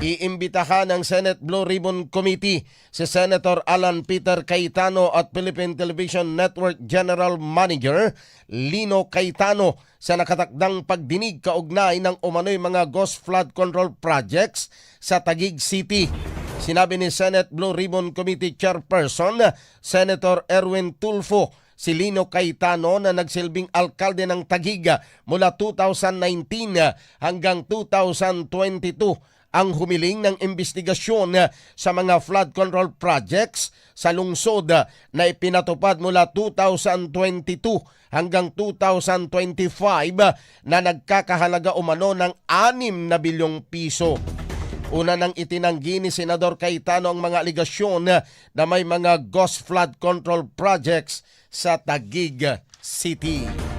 Iimbitahan ng Senate Blue Ribbon Committee si Senator Alan Peter Cayetano at Philippine Television Network General Manager Lino Cayetano sa nakatakdang pagdinig kaugnay ng umano'y mga ghost flood control projects sa Taguig City. Sinabi ni Senate Blue Ribbon Committee Chairperson Senator Erwin Tulfo si Lino Cayetano na nagsilbing alkalde ng Taguig mula 2019 hanggang 2022 ang humiling ng investigasyon sa mga flood control projects sa lungsod na ipinatupad mula 2022 hanggang 2025 na nagkakahalaga umano ng 6 na bilyong piso. Una nang itinanggi ni Senador Cayetano ang mga aligasyon na may mga ghost flood control projects sa Taguig City.